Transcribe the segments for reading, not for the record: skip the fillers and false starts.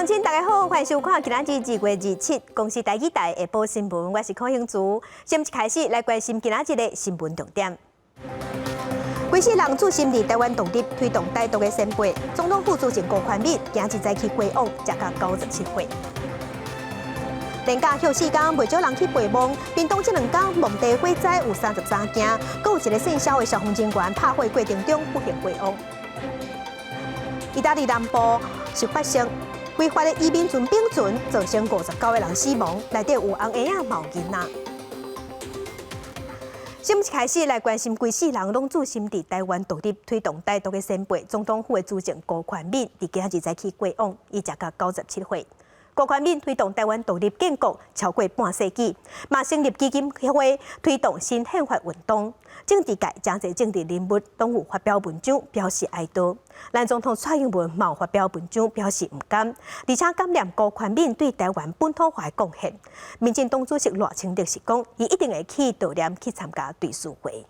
乡亲，大家好，欢迎收看今仔日2月27公司台语台下晡新闻，我是柯兴珠。先一开始来关心今仔日的新闻重点。规世人注心伫台湾独立推动台独的先辈，总统副主席郭宽敏今日再去过往，才到97岁。连假休4天，袂少人去陪梦。屏东这2天梦地火灾有33件，阁有一个姓肖的消防人员拍火过程中不幸过往。意大利南部是发生规划的移民船冰船，造成59个人死亡，内底有红婴仔、毛囡仔。新闻一开始来关心，规世人拢注心伫台湾独立推动台独的先辈，总统府的主席郭宽敏，伫今仔日再去过往，伊才到97岁。郭宽敏推动台湾独立建国超过半世纪，嘛成立基金会推动新宪法运动。政治界真侪政治人物拢有发表文章表示哀悼。咱总统蔡英文嘛有发表文章表示唔甘，而且感念郭宽敏对台湾本土化的贡献。民进党主席赖清德是讲，伊一定会去悼念去参加追思会。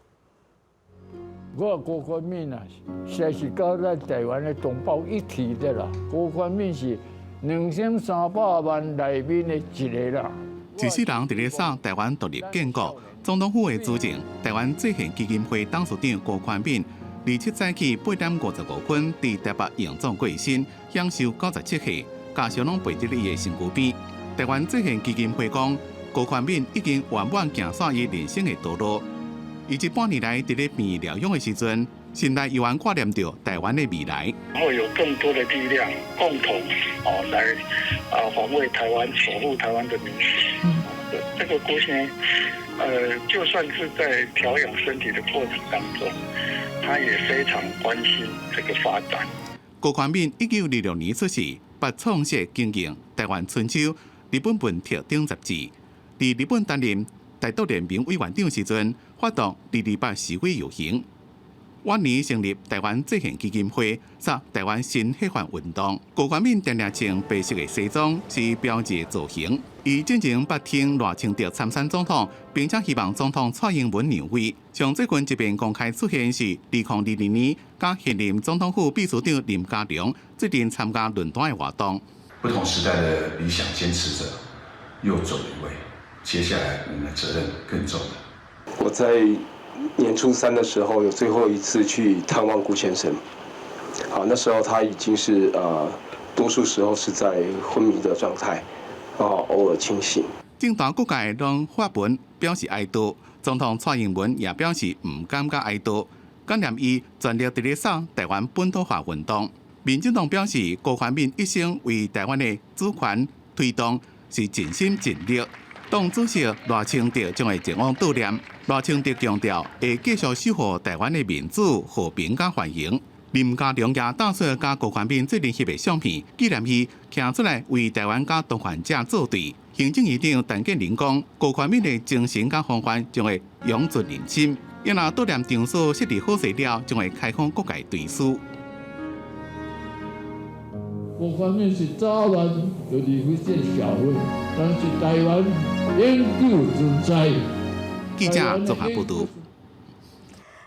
我郭宽敏啊，实在是跟咱台湾的同胞一体的啦。郭宽敏是2300万内面的一个啦。一世人伫咧说台湾独立建国，总统府的主席、台湾制宪基金会董事长郭宽敏27早起8点55分伫台北永壮过身，享受97岁，家属拢陪伫伊的身躯边。台湾制宪基金会讲，郭宽敏已经圆满行煞伊人生的道路。伊这半年来伫咧病疗养的时阵，心内永远挂念着台湾的未来。会有更多的力量，共同来防卫台湾、守护台湾的民主。这个郭先生，就算是在调养身体的过程当中，他也非常关心这个发展。郭宽敏1926年出世，捌创设经营台湾春秋日本本特顶杂志，伫日本担任大岛联盟委员长时阵，发动228示威游行。晚年成立台湾制宪基金会，策台湾新宪法运动。郭宽敏常常穿白色的西装，是标志造型。伊进前捌听赖清德参选总统，并且希望总统蔡英文让位。上最近一遍公开出现是2022年，甲现任总统府秘书长林佳龙决定参加论坛的活动。不同时代的理想坚持者又走了一位，接下来我们的责任更重了。我在年初3的时候，有最后一次去探望顾先生。好，那时候他已经是多数时候是在昏迷的状态，偶尔清醒。政坛各界拢发文表示哀悼，总统蔡英文也表示唔感觉哀悼，感念伊全力伫咧扫台湾本土化运动。民进党表示，郭宽敏一生为台湾的主权推动是尽心尽力。党主席赖清德将会前往悼念。赖清德强调，会继续守护台湾的民主、和平甲繁荣。林佳龙也打算甲郭宽敏做联翕的相片，纪念伊站出来为台湾甲同患者作对。行政院长陈建仁讲，郭宽敏的精神甲风范将会永存人心。若悼念场所设立好势了，将会开放各界追思。郭宽敏是早晚就离开这社会，但是台湾永久存在。记者综合报道。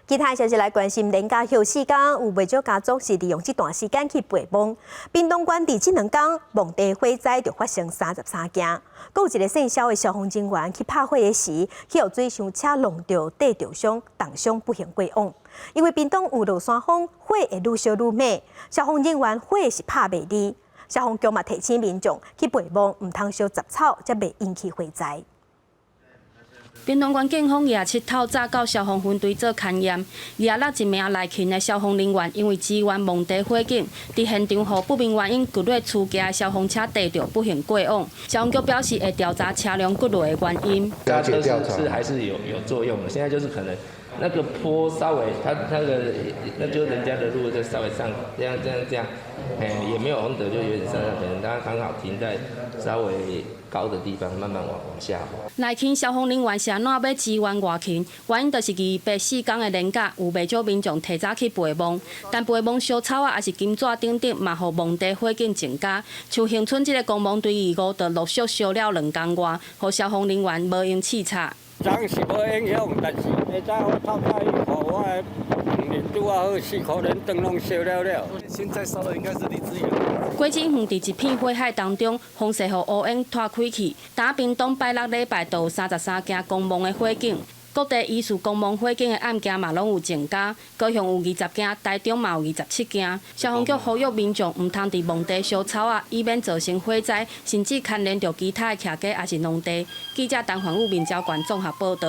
其他消息来关心，连假休4天，有袂少家族是利用这段时间去陪梦。屏东县伫这2天梦地火灾就发生33件，阁有一个姓肖的消防人员去拍火的时，去互水箱车弄到地着伤，重伤不幸过往。因为屏东有落山风，火会愈烧愈猛，消防人员火是拍袂离。消防局嘛提醒民众去陪梦，唔通烧杂草，才袂引起火灾。屏东县警方27头早到消防分队做勘验，26名内勤的消防人员因为支援梦地火警，伫现场互不明原因骨落出家消防车地着不幸过往。消防局表示会调查车辆骨落的原因。刹车是还是有作用的，现在就是可能那个坡稍微那就是人家的路就稍微上这样，也没有红灯就有点上，可能他刚好停在稍微高的地方，慢慢往下滑。内勤消防人员是安怎要支援外勤？原因就是284天的连假，有袂少民众提早去陪梦，但陪梦烧草啊，也是金纸等等，嘛互梦地火警增加。像恒春这个公墓队2号就陆续烧了2天外，互消防人员无用刺擦。昨是无影响，但是下早我透早互我年拄啊好4块钱灯笼烧了。现在烧的应该是李志远。果子园伫一片火海当中，风势互乌烟拖开去。打屏东拜六礼拜都有33件公墓的火警，各地疑似公墓火警的案件嘛拢有增加。高雄有20件，台中嘛有27件。消防局呼吁民众毋通伫墓地烧草啊，以免造成火灾，甚至牵连到其他的徛家也是农地。记者陈环宇、面交管综合报道。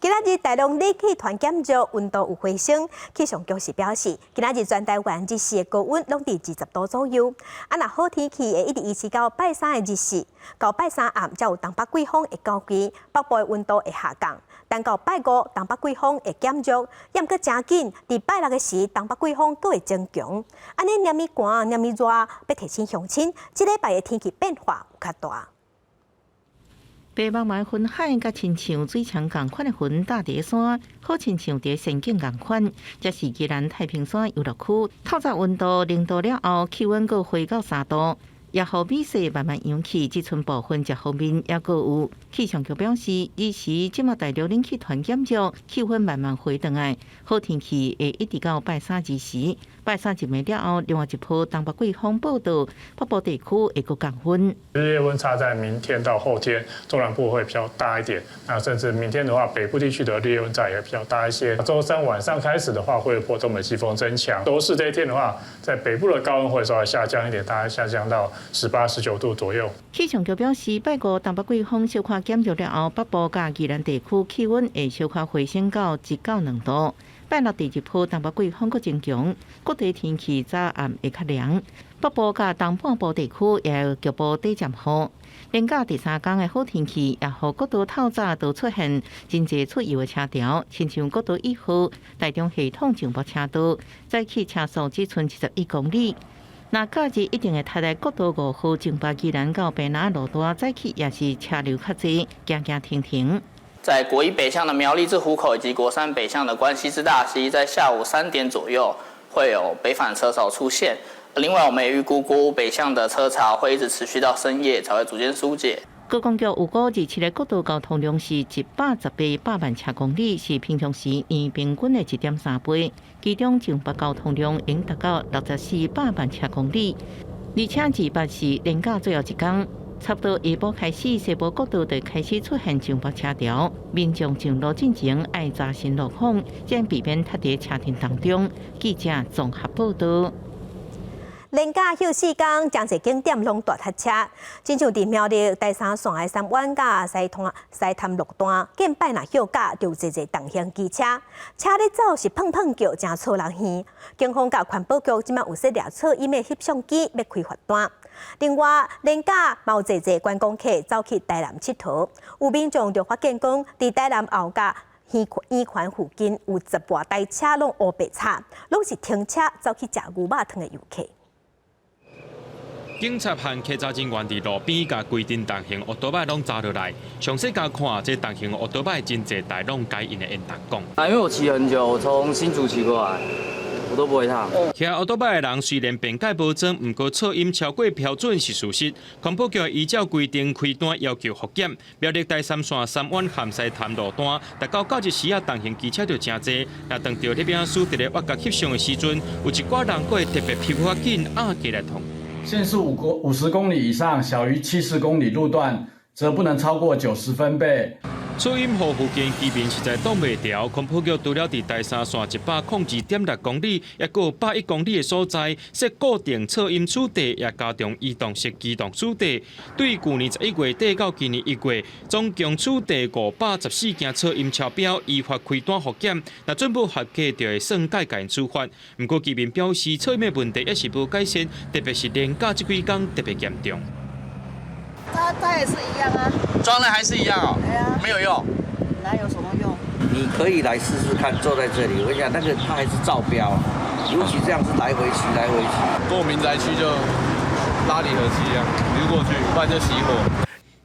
今仔日大陆热气团减弱，温度有回升。气象局是表示，今仔日全台湾日时的高温拢伫20度左右。若好天气会一直维持到拜三的日时，到拜三暗才有东北季风会高强，北部的温度会下降。但到拜五，东北季风会减弱，也毋过真紧，伫拜六的时，东北季风佫会增强。安尼黏咪寒、黏咪热，要提醒乡亲，即礼拜的天气变化有较大。白茫茫云海，甲亲像水墙共款的云搭伫山，好亲像伫仙境共款。这是宜兰太平山游乐区，透早温度0度了后，气温佫回到3度。夜后美势慢慢扬起，即剩部分热方面也佫有。气象局表示，日时即马大陆冷气团减弱，气温慢慢回转来，好天气会一直到拜三日时。拜三入暝了后，另外一波东北季风报道，北部地区会佫降温。日夜温差在明天到后天，中南部会比较大一点。那甚至明天的话，北部地区的日夜温差也比较大一些。周三晚上开始的话，会有波东北季风增强。周四这一天的话，在北部的高温会稍微下降一点，大概下降到18、19度左右。气象局表示，拜五东北季风小可减弱了后，北部甲宜兰地区气温会小可回升到1到2度。拜六第一波东北季风佫增强，各地天气早暗会较凉，北部甲东半部地区也有局部短暂雨。连假第3天的好天气，也互各都透早都出现真侪出游的车潮，亲像各都1号台中系统上坡车道，早起车速只剩71公里。那假日一定会踏在国道5号前北宜兰到北南路段，早起也是车流较侪，行行停停。在国一北向的苗栗至湖口以及国三北向的关西至大溪，在下午3点左右会有北返车潮出现。另外，我们也预估国五北向的车潮会一直持续到深夜，才会逐渐疏解。高公局有估27个国道交通量是118万车公里，是平常时年平均的1.3倍。其中前北交通量已达到64万车公里，而且自8是连假最后一天。差不多下晡开始，西部国道就开始出现上坡车潮，民众上路进前爱扎心路况，才避免踏在车阵当中。记者综合报道。连假休4天，将侪景点拢大塞车，亲像伫苗栗第3线的3湾甲西潭路段，见拜若休假，就有侪同乡机车，车咧走是碰碰叫，真错人耳。警方甲环保局即马有说掠错伊的翕相机，要开罚单。另外，连假嘛有侪观光客走去台南佚佗，有民众就发现讲，伫台南后甲圆环附近有10多台车拢乌白擦，拢是停车走去食牛肉汤的游客。警察和客查人员伫路边甲规定重型奥多摆拢抓落来，详细甲看这重型奥多摆真侪台拢改因的演达讲。因为我骑很久，我从新竹骑过来，我都不会烫。骑奥多摆的人虽然辩解无真，不过噪音超过标准是事实。环保局依照规定开单要求复检，苗栗第3线3湾含西潭路段，达到9日时啊，重型机车就真侪。若当着这边输伫咧挖角翕相的时阵，有一寡人会特别皮肤较紧，压起来痛。限速50公里以上，小于70公里路段，则不能超过90分贝。噪音湖附近居民实在挡袂牢，环保局除了伫第3线102.6公里，也有101公里的所在设固定噪音处地，也加重移动式机动处地。对去年11月底到今年1月，总共处地514件噪音超标，依法开单复检。若准不合格，就会算改因处罚。不过居民表示，噪音的问题也是无改善，特别是连假这几天特别严重。它也是一样啊，装的还是一样哦，对啊，没有用，哪有什么用？你可以来试试看，坐在这里，我想那个它还是照标，尤其这样是来回骑，来回骑。过民宅区就拉离合器一样，溜过去，不然就熄火。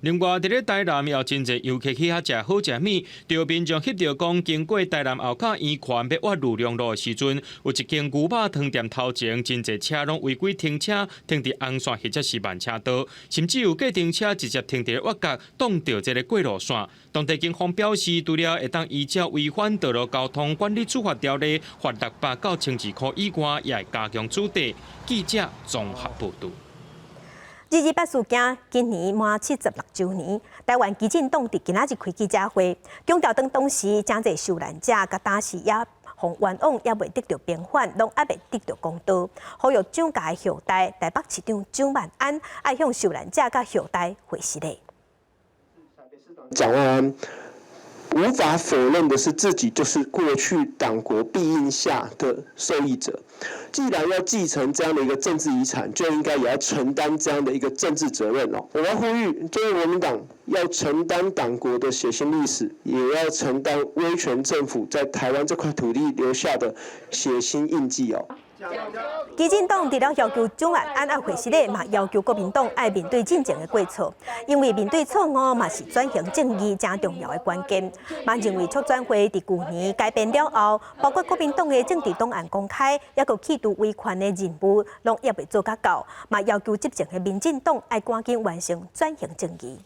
另外，伫咧台南也有真侪游客去遐食好食物，就民众翕到讲，经过台南后卡圆环要挖路良路的时阵，有一间牛肉汤店头前真侪车拢违规停车，停伫红线或者是慢车道，甚至有计程车直接停伫挖角，挡到这个过路线。当地警方表示，除了会当依照违反道路交通管理处罚条例罚600到1200块以外，也会加强处理。记者综合报道。228事件今年满76周年，台湾基进党伫今仔日开记者会，强调当时真侪受难者甲当事也互冤枉，也未得到平反，拢还未得到公道，呼吁蒋家的后代，台北市长蒋万安爱向受难者甲后代回实的。蒋万安无法否认的是，自己就是过去党国庇荫下的受益者。既然要继承这样的一个政治遗产，就应该也要承担这样的一个政治责任哦。我要呼吁中国国民党要承担党国的血腥历史，也要承担威权政府在台湾这块土地留下的血腥印记哦。基进党除了要求蒋万安爱回实的，嘛要求国民党爱面对进前的过错，因为面对错误嘛是转型正义真重要的关键。嘛认为促转会伫去年改变了后，包括国民党的政治档案公开，也个企图维权的任务，拢也未做甲到，嘛要求执政的民进党爱赶紧完成转型正义。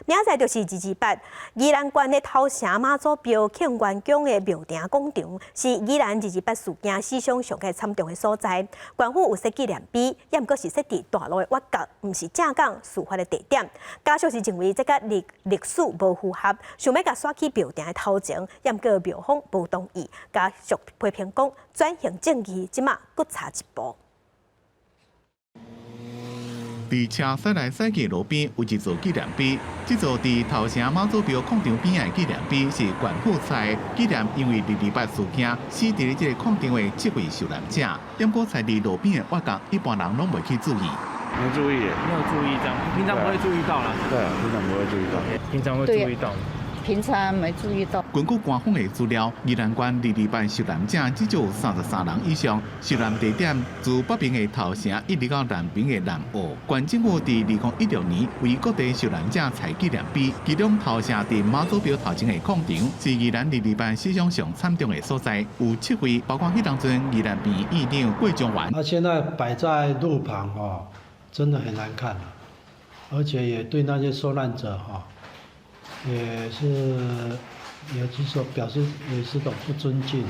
明仔载就是228，宜兰县的头城妈祖庙庆元宫的庙埕广场，是宜兰228事件史上上界惨重的所在。县府有设纪念碑，也毋过是设伫大路的挖角，毋是正港事发的地点。家属是认为这甲历史无符合，想要甲刷起庙埕的头前，也毋过庙方无同意。家属批评讲，转型正义即马搁差一步。伫车驶来驶去路边有一座纪念碑，这座伫头城妈祖庙广场边的纪念碑是县府采纪念，因为228事件死伫这个矿场的7位受难者。不过采伫路边的挖角，一般人拢袂去注意。没注意，没有注意这样，平常不会注意到啦。对啊，平常不会注意到，平常会注意到。平常没注意到。根据官方的资料，宜兰县228受难者至少有33人以上，受难地点自北平的头城一直到南平的南澳。县政府伫2016年为各地受难者采纪念碑，其中头城伫妈祖庙头前的矿场是宜兰228史上上惨重的所在，有7位，包括迄当阵宜兰县县长桂中元。他现在摆在路旁真的很难看了，而且也对那些受难者也是说表示也是种不尊敬。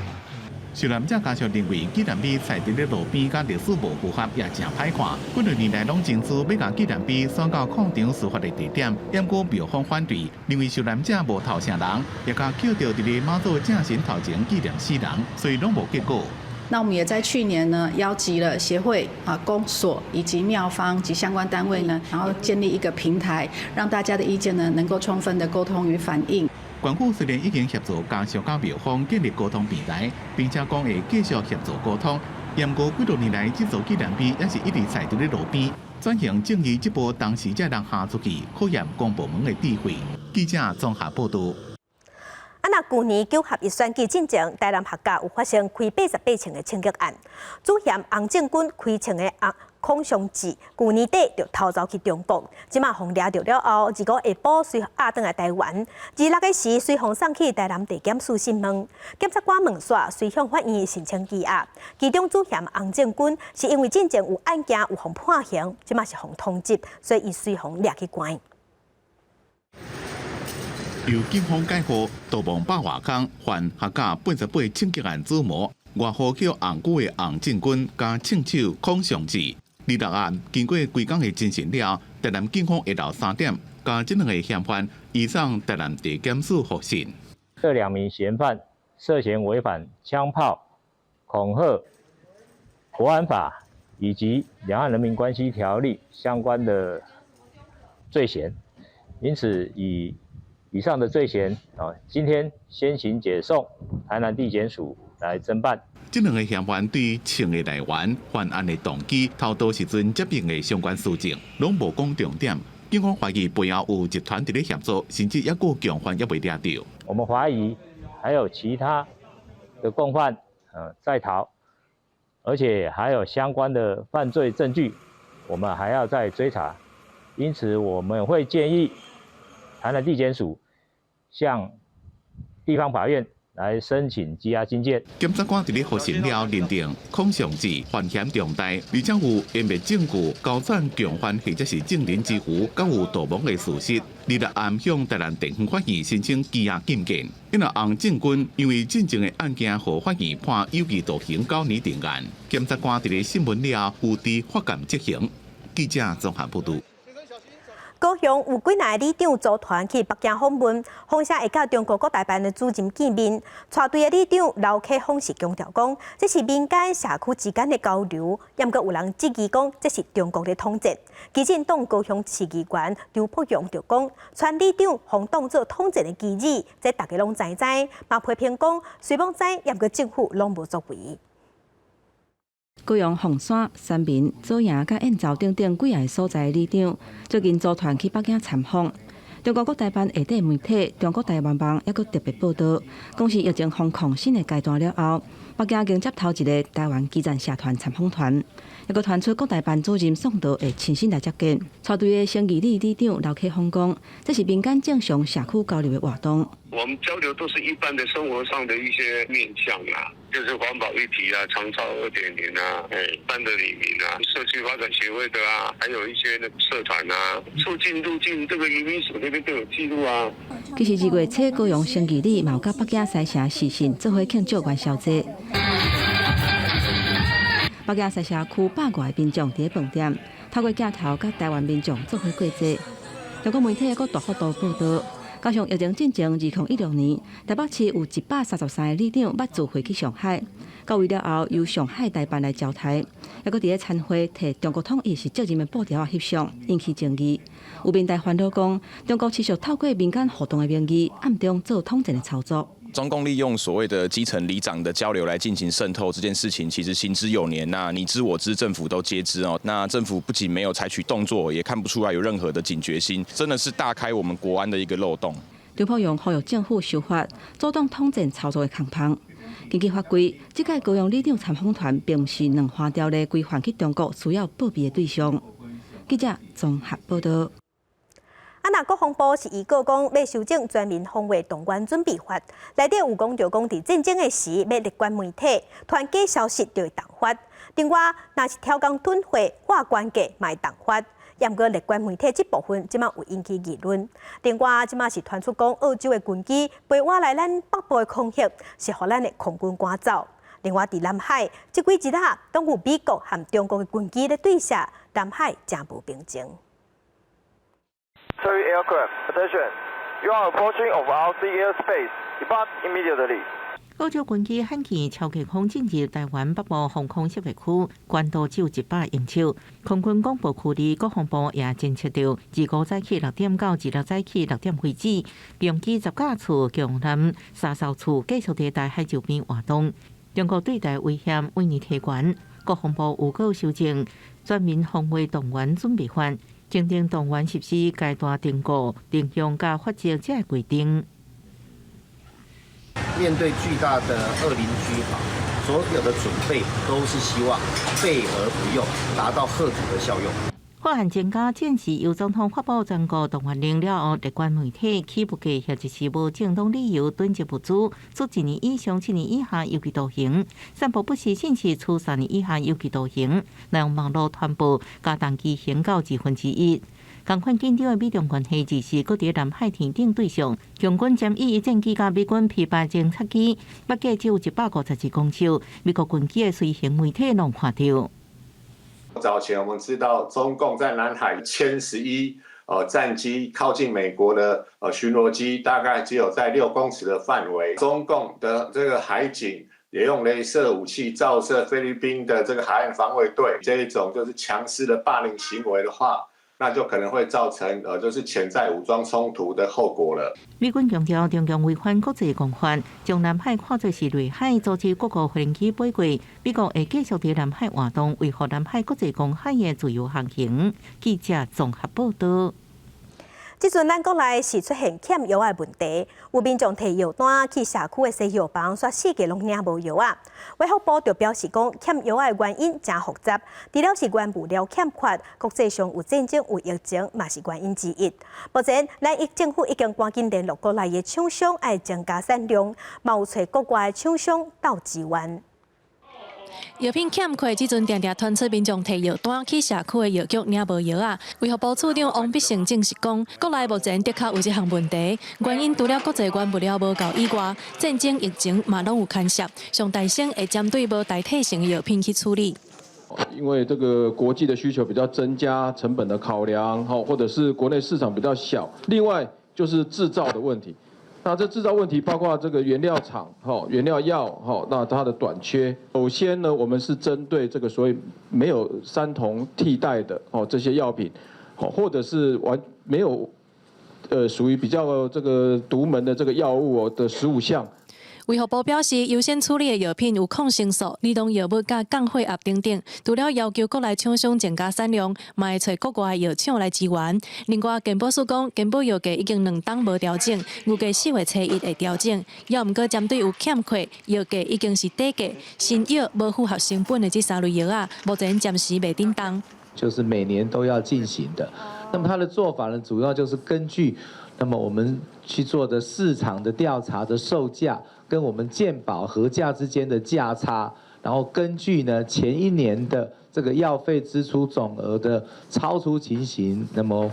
受难者家属认为纪念碑采伫咧路边，甲历史无符合，也真歹看。几多年来拢争取要甲纪念碑选到矿场事发的地点，不过庙方反对，认为受难者无头城人，也甲扣到伫咧妈祖正神头前纪念死人，所以拢无结果。那我们也在去年呢，邀集了协会公所以及庙方及相关单位呢，然后建立一个平台，让大家的意见呢能够充分的沟通与反映。县府虽然已经协助家属甲庙方建立沟通平台，并且讲会继续协助沟通，不过几多年来，这座纪念碑也是一直踩伫咧路边。转型正义这波当时才人下出去，考验公部门的智慧。记者综合报道。那去年9合1选举进前，台南客家有发生开88枪的枪击案，主嫌洪正军开枪的孔祥志，去年底就逃走去中国，即马互抓到了后，2个下晡随押回来台湾，26个时随互送去台南地检署讯问，检察官问煞，随向法院申请羁押。其中主嫌洪正军是因为进前有案件有互判刑，即马是互通缉，所以伊随互抓去关。由警方解获逃亡百外空犯客家88枪击案主谋，外号叫红姑的洪正军加枪手孔祥志。26案经过规工的侦讯了，台南警方下昼3点，将这2个嫌犯移送台南地检署复讯。这2名嫌犯涉嫌违反枪炮、恐吓、国安法以及两岸人民关系条例相关的罪嫌，因此以上的罪嫌今天先行解送台南地检署来侦办。这2个嫌犯对枪的来源、犯案的动机、偷盗时阵接应的相关事情，拢无讲重点。警方怀疑背后有集团伫咧协助，甚至还有共犯也未抓到。我们怀疑还有其他的共犯在逃，而且还有相关的犯罪证据，我们还要再追查，因此我们会建议台南地检署向地方法院来申请羁押禁见。检察官伫咧核实了认定孔祥志犯嫌重大，而且有隠灭证据、高转强犯或者是证人之余，甲有逃亡的事实。26案向台南地方法院申请羁押禁见。因为洪正军因为进前的案件，互法院判有期徒刑9年定案。检察官伫咧审问了有伫法监执行。记者综合报道。高雄有几名里长组团去北京访问，访社会甲中国各大办的主任见面。带队的里长刘克峰是强调讲，这是民间社区之间的交流，也毋过有人质疑讲这是中国的统战。基进党高雄市议员刘柏荣就讲，传里长互当作统战的基语，这大家拢知，嘛批评讲，虽讲知，也毋过政府拢无作为。高雄凤山、三民、左营、甲燕巢等等几个所在的里长，最近组团去北京参访。中国各台办下底媒体《中国台湾网》也阁特别报道，讲是疫情防控新的阶段了后，北京经接头一个台湾基层社团参访团，也阁传出各台办主任宋德会亲身来接见。带队的省议里里长刘克峰讲，这是民间正常社区交流的活动。我们交流都是一般的生活上的一些面向啊，就是环保议题啊、长照2.0啊、一般的里民啊、社区发展协会的啊，还有一些那个社团啊，出境入境这个移民署那边都有记录啊。其实2月初高雄省议里嘛有甲北京西城市信做伙庆祝元宵节。北京西社区100多个民众伫饭店透过镜头甲台湾民众做伙过节。中国媒体也阁大幅度报道。加上疫情进前，2016年，台北市有133个里长捌自费去上海，到位了后由上海代办来招待，还阁伫咧参会摕中国统一是责任的布条翕相，引起争议。有民代烦恼讲，中国持续透过民间活动的名义，暗中做统战的操作。中共利用所谓的基层里长的交流来进行渗透，这件事情其实行之有年，那你知我知，政府都皆知哦。那政府不仅没有采取动作，也看不出来有任何的警觉心，真的是大开我们国安的一个漏洞。刘柏荣呼吁政府修法，阻挡统战操作的空棒。根据法规，这届高雄里长参访团并不是2花条例规范去中国需要报备的对象。记者综合报道。那国防部是预告讲要修正全民防卫动员准备法，内底有讲到讲伫战争的时，要立关媒体团假消息就会动发。另外，若是挑工吞血、挂关节，嘛会动发。也毋过立关媒体这部分，即马有引起议论。另外，即马是传出讲澳洲的军机飞往来咱北部的空隙，是互咱的空军赶走。另外，伫南海，即几日啊，都有美国和中国的军机咧对射，南海真无平静。Survey aircraft, attention! You are approaching of our sea airspace. Depart immediately. 澳洲军机罕见超强空进入台湾北部防空识别区，关度只有100英尺。空军广播区里国防部也侦测到，自5早起6点到26早起6点为止，共计10架次强舰、3艘次继续在台海周边活动。中国对台威胁为年提悬，国防部有告修正全民防卫动员准备法，制定动员实施阶段定估、定向加发射这规定。面对巨大的恶邻居，所有的准备都是希望备而不用，达到嚇阻的效用。法案增加战时由总统发布全国动员令了后，立关媒体起不计或者是无正当理由囤积物资，处1年以上7年以下有期徒刑；散布不实信息，处3年以下有期徒刑；利用网络传播，加重其刑到1/2。共款紧张的美中关系只是搁伫南海天顶对象，共军占1战机甲美军P8侦察机，八架只有152公尺，美国军机的随行媒体拢看到。早前我们知道，中共在南海歼11战机靠近美国的巡逻机，大概只有在6公尺的范围。中共的这个海警也用雷射武器照射菲律宾的这个海岸防卫队，这一种就是强势的霸凌行为的话，那就可能会造成就是潜在武装冲突的后果了。美军强调，中共违反国际公法，将南海看作是内海，阻止各国飞行机飞过。美国会继续在南海活动，维护南海国际公海的自由航行。记者综合报道。即阵咱国内是出现欠药的问题，有民众摕药单去社区的西药房，煞四界拢领无药啊。卫福部就表示讲，欠药的原因真复杂，除了是原物料欠缺，国际上有战争、有疫情，嘛是原因之一。目前，咱政府已经赶紧联络国内的厂商，爱增加产量，嘛有找国外的厂商斗支援。药品欠缺，即阵常常传出民众摕药单去社区的药局领无药啊。卫福部处长王必胜证实讲，国内目前的确有这项问题，原因除了国际原物料无够以外，战争、疫情嘛拢有牵涉。上大省会针对无代替性的药品去处理。因为这个国际的需求比较增加，成本的考量，或者是国内市场比较小，另外就是制造的问题。那这制造问题包括这个原料厂、原料药、那它的短缺。首先呢，我们是针对这个所谓没有三酮替代的这些药品，或者是没有属于比较这个独门的这个药物的15项。卫福部表示，优先处理的药品有抗生素、儿童药物、甲降血压等等。除了要求国内厂商增加产量，嘛会找国外的药厂来支援。另外，健保署讲，健保药价已经2档无调整，预计4月初1会调整。要毋过针对有欠缺药价已经是低价、新药无符合成本的这3类药啊，目前暂时未叮当。就是每年都要进行的。那么它的做法呢，主要就是根据那么我们去做的市场的调查的售价。跟我们健保核价之间的价差，然后根据呢前一年的这个药费支出总额的超出情形，那么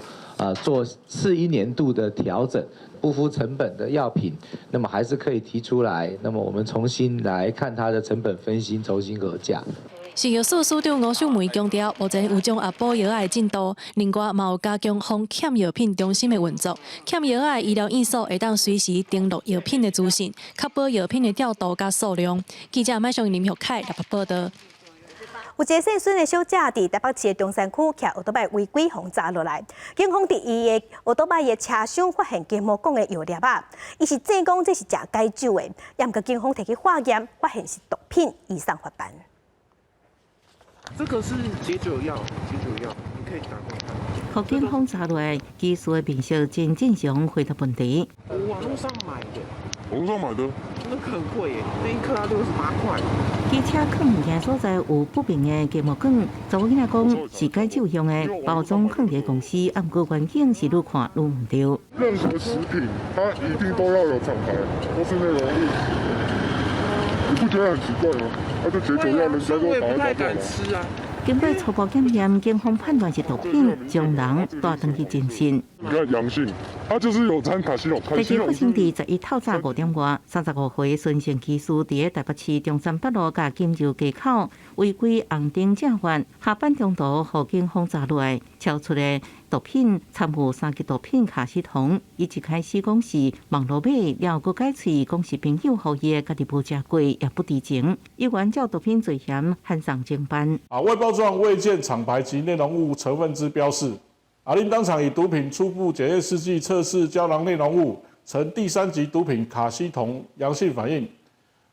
做次一年度的调整，不符成本的药品，那么还是可以提出来，那么我们重新来看它的成本分析，重新核价。食药署署长吴秀梅强调，目前有将补药的进度，另外嘛有加强防欠药品中心的运作，欠药的医疗院所会当随时登录药品的资讯，确保药品的调度甲数量。记者麦上林玉凯台北报道。有一个姓孙的小姐伫台北市的中山区骑奥多麦违规轰砸落来，警方伫伊的奥多麦的车厢发现金毛讲的药粒啊，伊是正讲这是食解酒的，也毋过警方摕去化验，发现是毒品，移送法办。这个是解酒药，你可以拿过来。互警方查落来，技术的面色真正常回答问题。我网络上买的。网络上买的？那个很贵耶，那一克要68块。机车放物件所在有不明的芥末梗，查某囡仔讲是解酒用的，包装放伫公司，啊，不过环境是愈看愈唔对。任何食品，它一定都要有厂牌，或是内容物。你不觉得很奇怪吗？这解酒药人家都把它当干嘛？经过初步检验，警方判断是毒品，将人带登去侦讯。你看阳性，它就是有掺卡西诺。事件发生伫11透早5点外，35岁孙姓技师伫台北市中山北路甲金柔街口违规红灯正犯，下班中途互警方查落来，超出的毒品掺有3级毒品卡西酮。伊一开始讲是网络买，了搁解释讲是朋友互伊的，家己无食过，也不知情。依原照毒品罪嫌函上侦办。外包装未见厂牌及内容物成分之标示。另当场以毒品初步检验试剂测试胶囊内容物呈第3级毒品卡西酮阳性反应，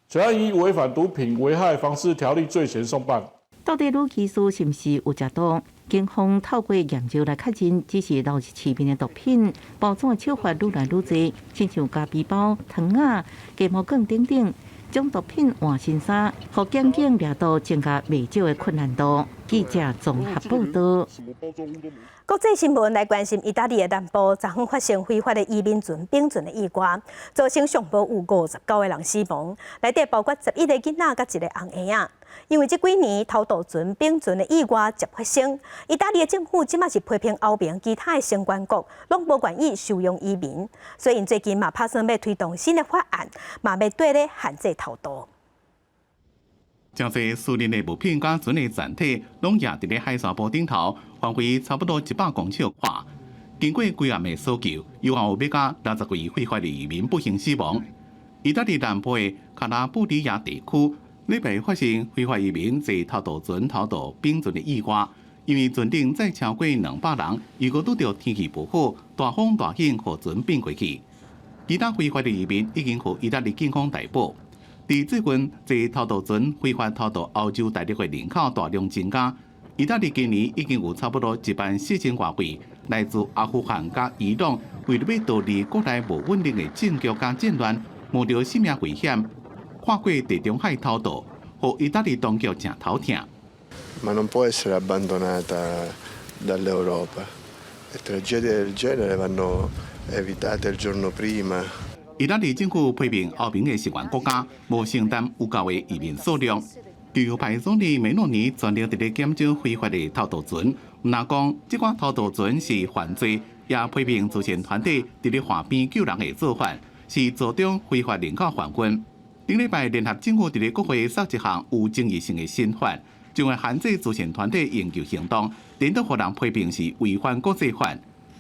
全案以违反毒品危害防治条例罪嫌送办。到底女技师是毋是有食毒？警方透过研究来确认，只是闹市面的毒品包装的手法愈来愈多，亲像咖啡包、糖啊、芥末梗等等。将毒品换新衫，互检警抓到增加未少的困难度。记者综合报道。国际新闻来关心，意大利的南部昨昏发生非法的移民船并船的意外，造成上报有59个人死亡，内底包括11个囡仔甲1个红婴仔。因为这几年偷渡船并船的意外接发生，意大利的政府即马是批评欧盟其他的相关国拢无愿意收容移民，所以因最近嘛打算要推动新的法案，嘛要对咧限制偷渡。真侪私人的物品甲船的船体拢压伫咧海沙坡顶头，范围差不多100公尺宽。经过几暗的搜救，有要甲60位非法的移民不幸死亡。意大利南部的卡拉布里亚地区礼拜发生非法移民坐偷渡船偷渡并船的意外，因为船顶载超过200人，如果拄到天气不好、大风大险，互船并过去。其他非法的移民已经互意大利警方逮捕。伫最近，坐偷渡船非法偷渡欧洲大陆的人口大量增加。意大利今年已经有差不多14000多位来自阿富汗甲伊朗为了要逃离国内无稳定的政局甲战乱，冒着性命危险，跨过地中海偷渡，互意大利当局真头疼。Ma non può essere abbandonata dall'Europa. Le tragedie del genere vanno evitate il giorno prima. 意大利政府批评欧盟的成员国家无承担有够的移民数量。自由派总理梅洛尼全力伫咧检证非法的偷渡船，毋但讲即款偷渡船是犯罪，也批评慈善团体伫咧岸边救人的做法是助长非法人口贩运。顶礼拜联合政府伫咧国会杀一项有争议性的新法，将会限制慈善团体营救行动，颠倒互人批评是违反国际法。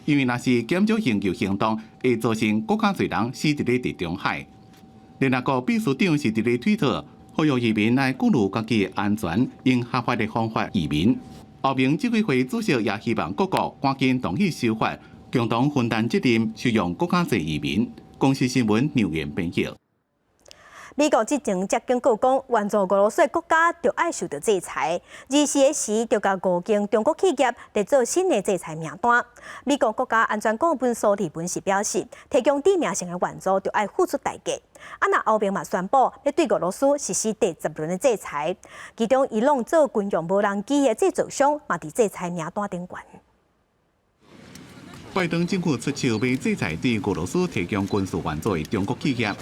因为若是减少营救行动，会造成更加侪人死伫咧地中海。联合国秘书长是伫咧推特。呼吁移民来顾虑家己的安全，用合法的方法移民。欧盟执委会主席也希望各国赶紧同意修法，共同分担责任，收容更加侪移民。公司新闻纽约编译。美国之前才警告讲，援助俄罗斯的国家就要受到制裁。24时就甲5间中国企业列做新的制裁名单。美国国家安全顾问苏利文是表示，提供致命性的援助就要付出代价。那欧盟嘛宣布要对俄罗斯实施第10轮的制裁，其中伊朗做军用无人机的制造商嘛伫制裁名单顶悬。拜登政府出手要制裁对俄罗斯提供军事援助的中国企业。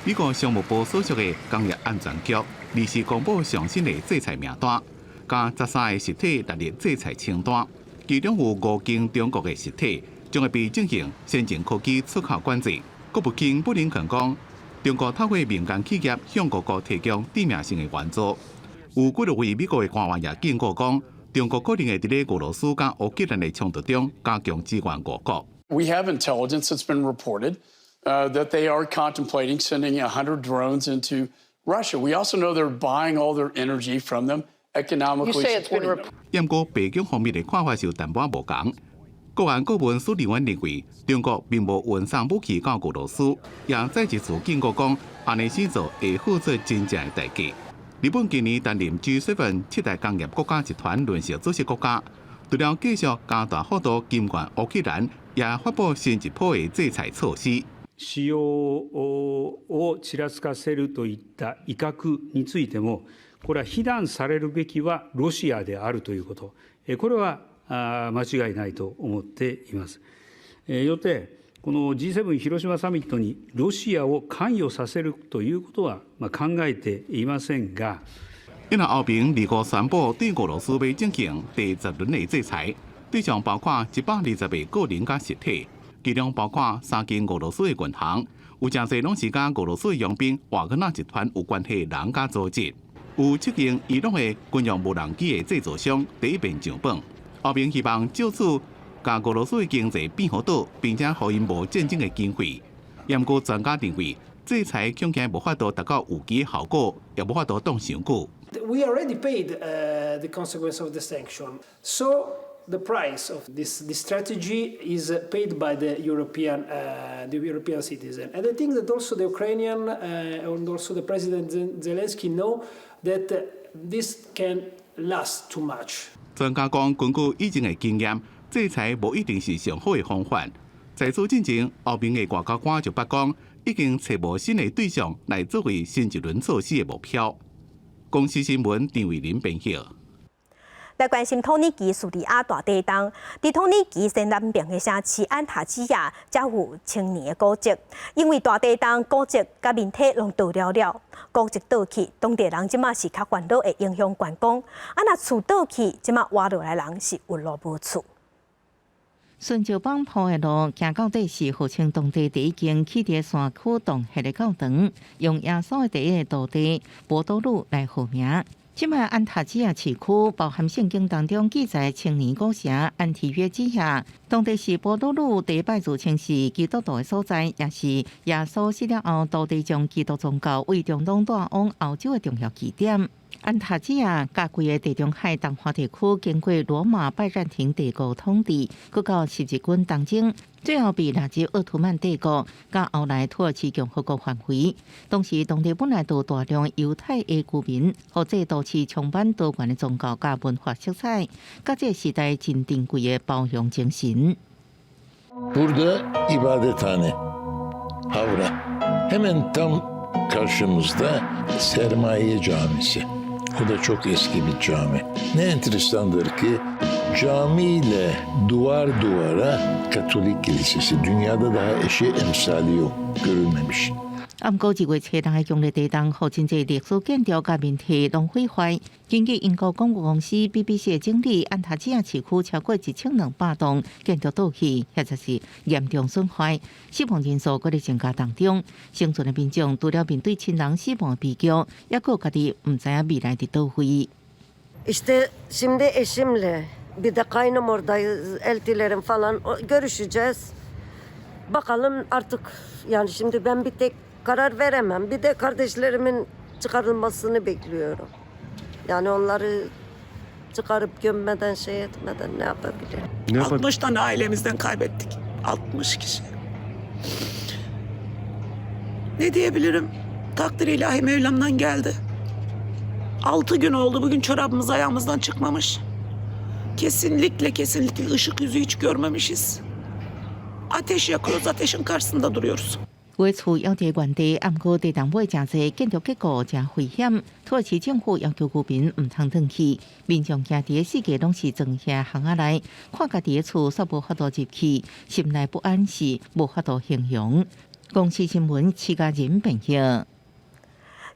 美国商务部所属的工业安全局临时公布上新的制裁名单，加13个实体列入制裁清单，其中有5间中国的实体将会被进行先进科技出口管制。国务卿布林肯讲，中国透过民间企业向各国提供致命性的援助。有几位美国的官员也警告讲，中国可能会伫咧俄羅斯甲烏克蘭的衝突中加強支援俄國。We have intelligence that's been reported that they are contemplating sending 100 drones into Russia. We also know they're buying all their energy from them, economically supporting them. 不過，北京方面的看法就淡薄無同。國安顧問蘇利文認為，中國並無運送武器到俄羅斯，也再一次警告講，安尼先做會付出真正的代價。日本今年擔任 G7 7大工業國家集團輪值主席國家，除了繼續加大幅度監管烏克蘭，也發布新一波的制裁措施。使用をちらつかせるといった威嚇についても、これは非難されるべきはロシアであるということ、これは間違いないと思っています。よって、この G7 広島サミットにロシアを関与させるということは考えていませんが。因为欧盟25宣布对俄罗斯要进行第10轮的制裁，对象包括120个个人甲实体。其中包括3間俄羅斯的銀行，有真濟攏是甲俄羅斯的傭兵瓦格納集團有關係的人甲組織。有7間伊朗的軍用無人機的製造商第一遍上榜。歐盟希望就此甲俄羅斯的經濟變好倒，並且互因無戰爭的機會。不過專家認為，制裁恐驚無法度達到預期的效果，也無法度擋傷久。We already paid the consequence of the sanction, so. The price of this strategy is paid by the European citizen, and I think that also the Ukrainian and also the President Zelensky know that this can last too much. 專家講，根據以前的經驗，制裁無一定是上好的方法。在此之前，歐盟的外交官就捌講，已經找無新的對象來作為新一輪措施的目標。公司新聞張偉林編譯。来关心土耳其叙利亚大地震，伫土耳其西南边的城市安塔基亚，才有青年的古迹，因为大地震，古迹甲面体拢倒了，古迹倒去，当地人即马是较烦恼，会影响观光。若厝倒去，即马活落来人是有路无厝。顺石板铺的路行到底是号称当地第一间汽车山区洞下的教堂，用耶稣的第一个徒弟博多禄来号名。即卖安塔基亚市区包含圣经当中记载青年古城安提约之下，当地是博多禄第一摆自称是基督徒的所在，也是耶稣死了后，当地将基督宗教为中东带往欧洲的重要据点。安塔基亚甲规个地中海东华地区经过罗马拜占庭帝国统治，搁到十字军东征，最后被纳入奥图曼帝国，甲后来土耳其共和国返回。当时当地本来就大量犹太的居民，或者都市充满多元的宗教甲文化色彩，甲这个时代真珍贵的包容精神。Burada ibadethane, havra. Hemen tam karşımızda Sermaye Camisi. O da çok eski bir cami. Ne enteresandır ki camiyle duvar duvara Katolik kilisesi. Dünyada daha eşi emsali yok, görülmemiş. 暗晡2月7日用的地震，互真侪历史建筑甲面体拢毁坏。根据英国广播公司 BBC 的经理，安塔基亚市区超过1200栋建筑倒去，或者是严重损坏，死亡人数搁在增加当中。生存的民众除了面对亲人死亡的悲剧，也搁家己唔知影未来伫倒位。İşte şimdi eşimle bir de kaynım oradayız, eltilerim falan görüşeceğiz. Bakalım artık yani şimdi ben bir tek karar veremem. Bir de kardeşlerimin çıkarılmasını bekliyorum. Yani onları çıkarıp gömmeden şey etmeden ne yapabilirim? 60 tane ailemizden kaybettik. 60 kişi. Ne diyebilirim? Takdir ilahi Mevlam'dan geldi. 6 gün oldu bugün çorabımız ayağımızdan çıkmamış. Kesinlikle ışık yüzü hiç görmemişiz. Ateş yakıyoruz, ateşin karşısında duruyoruz. 月初要伫原地，暗晡地动尾真侪，建筑结构真危险。土耳其政府要求居民唔通转去，民众惊伫世界拢是装下巷仔内，看家己的厝煞无法度入去，心内不安是无法度形容。公司新闻7家人朋友。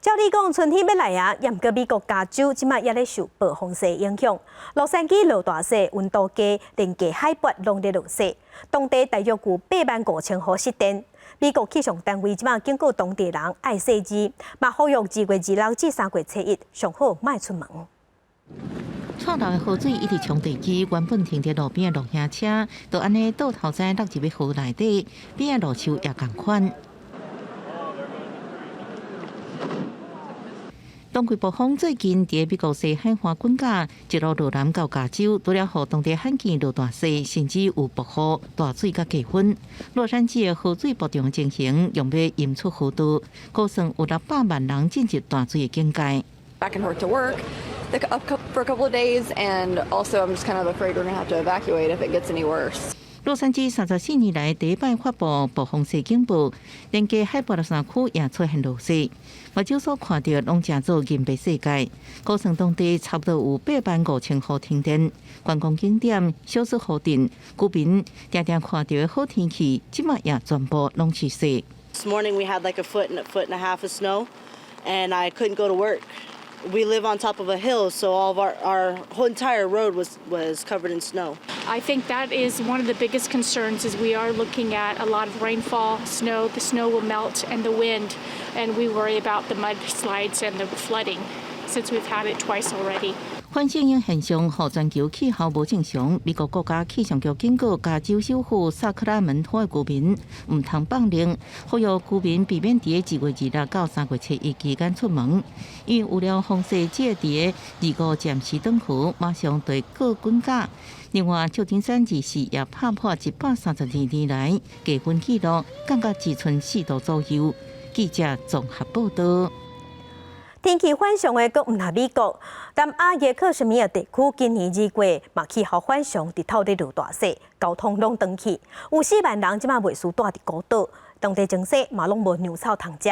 照理讲，春天要来啊，严格美国加州即马也咧受暴风雪影响，洛杉矶落大雪，温度低，连加海拔拢咧落雪，当地大约有85000户失电。美国气象单位即马警告当地人爱惜字，嘛呼吁2月26至3月7日上好莫出门。错漏的河水一直冲地基，原本停伫路边的露营车，就安尼倒头栽落入去河内底，边的路树也同款。东季暴风最近伫美国西海岸滚架，一路落南到加州，除了互当地罕见落大雪，甚至有暴雨、大水甲飓风。洛杉矶的河水暴涨情形，用要引出河道，估算有600万人进入大水的境界。Back and forth to work for a couple of days, and also I'm just kind of afraid we're going to have to evacuate if it gets any worse. 洛杉矶34年来第一摆发布暴风雪警报，连加海拔3区也出现落雪。目睭所看到拢正做银白世界，估算当地差不多有85000户停电，观光景点、小吃户店、居民常常看到的好天气，即马也全部拢是雪。This morning we had like a foot and a half of snow, and I couldn't go to work. We live on top of a hill, so all of our whole entire road was covered in snow. I think that is one of the biggest concerns is we are looking at a lot of rainfall, snow, the snow will melt, and the wind, and we worry about the mudslides and the flooding since we've had it twice already. 反声音现象，互全球气候无正常。美国国家气象局警告加州首府萨克拉门托的居民，唔通放冷，呼吁居民避免伫2月26到3月7日期间出门。因为有了风雪节伫25暂时转去，马上对各滚架。另外，旧金山日市也打破132年来低温纪录，降到只剩4度左右。记者综合报道。天气反常的，阁唔係美国，但亚热克什米尔地区今年2月嘛氣候反常，日頭咧落大雪，交通攏斷去，有4萬人即馬袂輸住佇孤島，當地種雪嘛攏無糧草通食。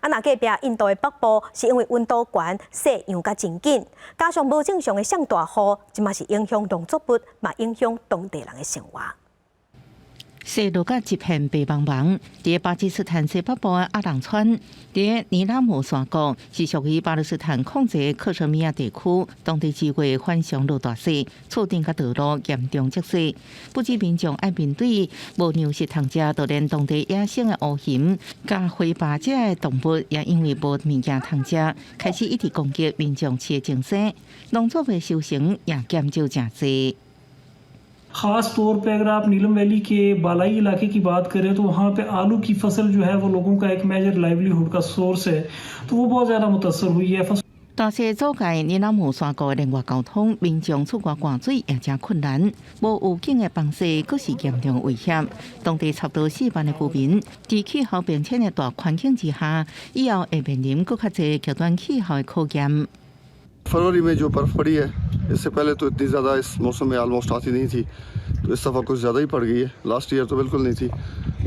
若隔壁印度的北部是因為溫度懸，雪揚甲真緊，加上無正常的上大雨，即馬是影響農作物，嘛影響當地人的生活。雪落甲一片白茫茫，伫巴基斯坦西北部的阿朗川，伫尼拉姆山谷是属于巴勒斯坦控制的克什米尔地区，当地2月反常落大雪，厝顶甲道路严重积雪，不止民众爱面对无粮食通食，就连当地野生的乌熊、甲灰巴者的动物，也因为无物件通食，开始一直攻击民众饲的精神，农作物收成也减少真多。खास तौर पे अगर आप नीलम वैली के बालाई इलाके की बात करें तो वहाँ पे आलू की फसल जो है वो लोगों का एक मेजर लाइवलीहुड का सोर्स है तो वो बहुत ज़्यादा मुतासर हुई है।大雪阻碍尼拉姆山谷的连外交通，民众出外逛水也真困难。无预警的风雪，佫是严重危险。当地差不多4万的居民，在气候变迁的大环境之下，以后会面临佫较侪极端气候的考验。फरवरी में जो बर्फ पड़ी है इससे पहले तो इतनी ज़्यादा इस मौसम में ऑलमोस्ट आती नहीं थी तो इस दफ़ा कुछ ज़्यादा ही पड़ गई है लास्ट ईयर तो बिल्कुल नहीं थी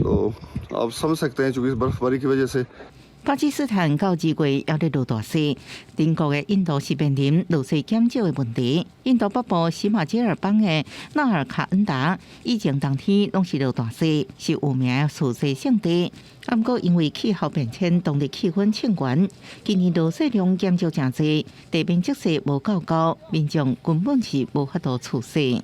तो आप समझ सकते हैं चूँकि इस बर्फबारी की वजह से巴基斯坦到2月也在落大雪，邻国的印度是面临落雪减少的问题。印度北部喜马偕尔邦的纳尔卡恩达以前冬天拢是落大雪，是有名的雪雪圣地。不过因为气候变迁，当地气温升悬，今年落雪量减少真多，地面积雪无够高，民众根本是无法度处雪。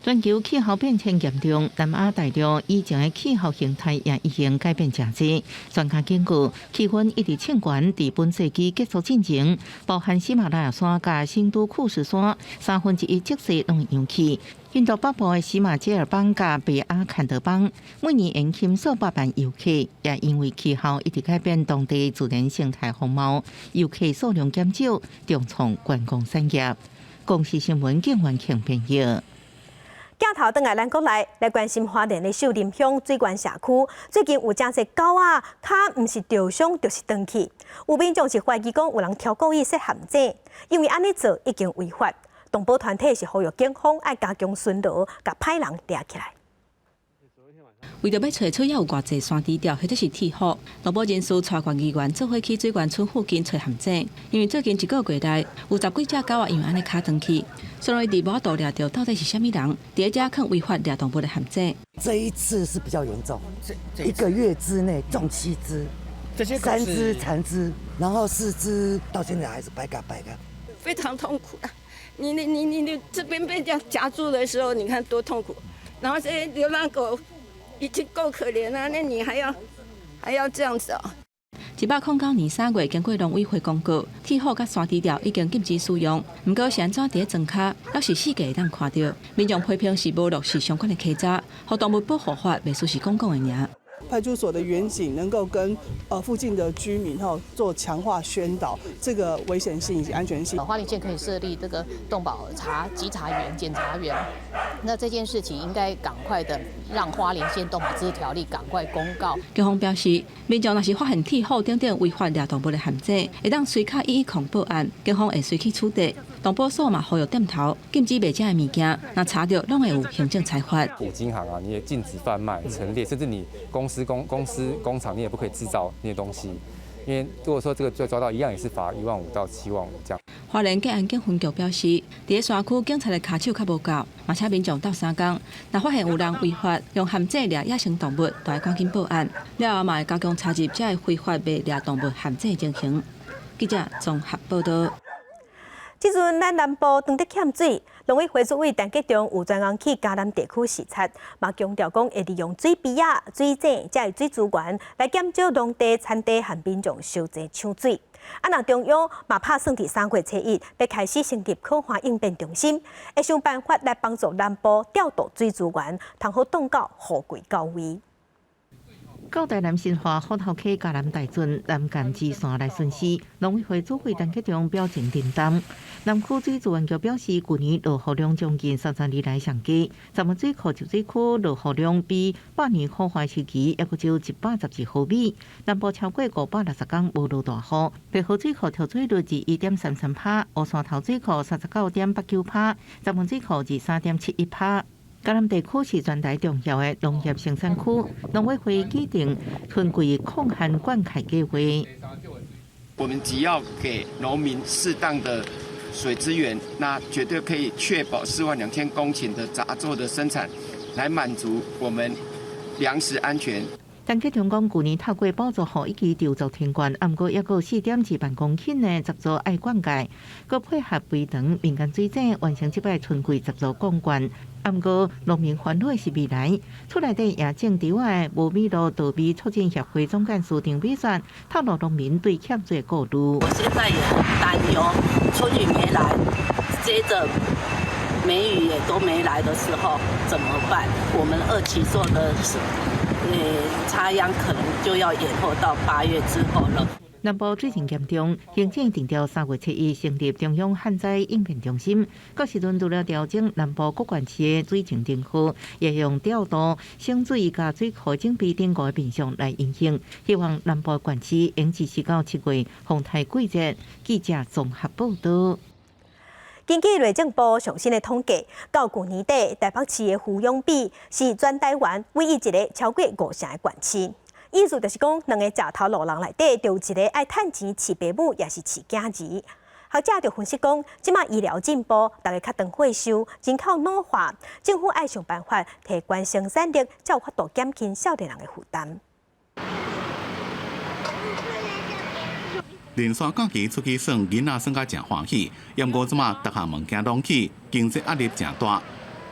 全球气候变迁严重，南亚大陆以前的气候形态也已经改变真多。专家根据气温一直升悬，在本世纪结束进程，包含喜马拉雅山甲新都库什山1/3积雪拢会扬起。印度北部的喜马偕尔邦甲北阿坎德邦每年延轻数百万游客，也因为气候一直改变当地自然生态风貌，游客数量减少，重创观光产业。公视新闻警员庆编译。镜头转来咱国内来关心花莲的秀林乡水源社区，最近有真侪狗啊，它毋是受伤就是断去。有民众是怀疑讲有人挑故意设陷阱，因为安尼做已经违法。动保团体是呼吁警方要加强巡逻，甲歹人抓起来。为着要找出有偌济山猪条或者是铁虎，动保人士带管议员做伙去水源村附近找陷阱，因为最近1个月内有10几只狗啊，因为安尼卡断去。所以伫无度抓到到底是虾米人，第一只肯违法抓动物的陷阱。这一次是比较严重，1个月之内中7只，这些3只残肢，然后4只到现在还是白嘎，非常痛苦啊！你这边被这样夹住的时候，你看多痛苦。然后这些流浪狗已经够可怜了，那你还要这样子哦。109年3月，经过农委会公告，铁虎甲山猪条已经禁止使用。不过是安怎伫庄卡，要是世界会当看到，民众批评是无落实相关的稽查，互动物保护法袂输是公共的尔。派出所的员警能够跟附近的居民做强化宣导这个危险性以及安全性。花莲县可以设立这个动保稽查员、检查员，那这件事情应该赶快的让花莲县动保自治条例赶快公告。警方表示，民众若是发现铁虎等等违法掠动物的陷阱，会当随卡110报案，警方会随去处理。动保署嘛呼吁点头，禁止卖这的物件，那查到拢会有行政裁罚。五金行啊，你也禁止贩卖、陈列，甚至你公工厂你也不可以制造那些东西，因为如果说这个就抓到一样也是罚15000到75000这样。花莲警安警分局表示，伫山区警察的卡手较无够，嘛请民众斗3工，若发现有人违法用陷阱掠野生动物，就要赶紧报案，了后嘛会加强查入这非法卖掠动物陷阱的情形。记者综合报道。即阵咱南部当得欠水，农委会主委陈吉仲有专案去嘉南地区视察，嘛强调讲会利用水池啊、水井这水资源来减少农地、产地和民众收济抢水。啊，若中央嘛打算伫3月初1要开始成立可化应变中心，会想办法来帮助南部调度水资源，通好挡到雨季到位。到台南新化虎头溪嘉南大圳南干支线来巡视，农委会主委陈吉仲表情认同。南区水资源局表示，去年落雨量将近30年来上低，咱们水库集水区落雨量比8年可化时期也不就112毫米。南部超过560天无落大雨，北河水库调水率是1.33%，乌山头水库39.89%，咱们水库是3.71%。嘉南地区是全台重要的农业生产区，农委会制定春季控旱灌溉计划。我们只要给农民适当的水资源，那绝对可以确保42000公顷的杂作的生产，来满足我们粮食安全。陈吉仲讲，去年透过补助户以及调作停灌，不过也有4.2万公顷的杂作爱灌溉，佮配合肥塘民间水井完成这摆春季杂作灌溉。不过农民烦恼的是未来，厝内底也正伫外无米路稻米促进协会总干事丁美雪透露农民对欠水的顾虑。我现在也很担忧，春雨没来，接着梅雨也都没来的时候怎么办？我们2期做的插秧可能就要延后到8月之后了。南部最近严重，行政定调3月7日成立中央旱灾应变中心。到时阵除了调整南部各县市的水情定区，也用调度省水甲水库整备等5个面向来运行。希望南部县市应支持到7月风台季节。记者综合报道。根据内政部上新的统计，到去年底，台北市的抚养比是全台湾唯一一个超过5成的县市。意思就是讲，两个食头路人内底，就有一个爱趁钱饲爸母，也是饲囝儿。学者就分析讲，即马医疗进步，大家较长退休，人口老化，政府爱想办法提高生产力，才有法度减轻少年人的负担。连续假期出去耍，囡仔耍甲真欢喜。不过即马各项物件拢起，经济压力真大。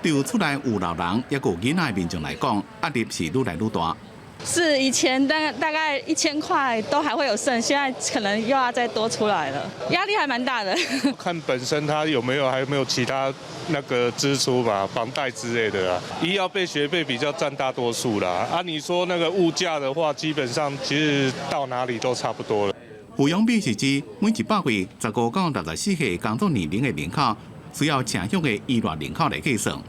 对于厝内有老人，也有囡仔的民众来讲，压力是愈来愈大。是以前大概1000块都还会有剩，现在可能又要再多出来了，压力还蛮大的。看本身他还有没有其他那个支出吧，房贷之类的啦。医药费、学费比较占大多数啦。你说那个物价的话，基本上其实到哪里都差不多了。抚养比是指每100位15到64岁工作年龄的人口，需要城乡的医疗人口来计算。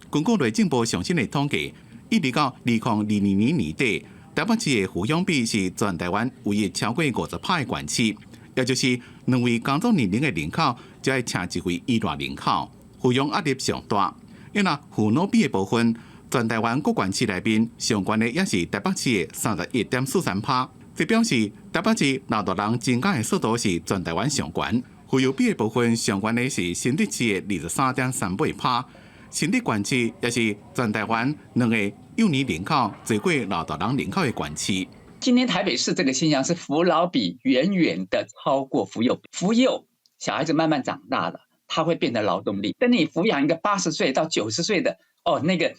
根据内政部上新的统计，一直到2022年年底，台北市的抚养比是全台湾唯一超过50%的县市，也就是2位工作年龄的人口就要请1位医疗人口，抚养压力上大。因为护老比的部分，全台湾各县市内面上悬的也是台北市的31.43%。这表示台北市老大人增加的速度是全台湾上悬，妇幼比的部分上悬的是新竹市的23.38%，新竹县市也是全台湾2个幼年人口最过老大人人口的县市。今天台北市这个现象是扶老比远远的超过扶幼，扶幼小孩子慢慢长大了，他会变成劳动力，但你抚养一个80岁到90岁的，那个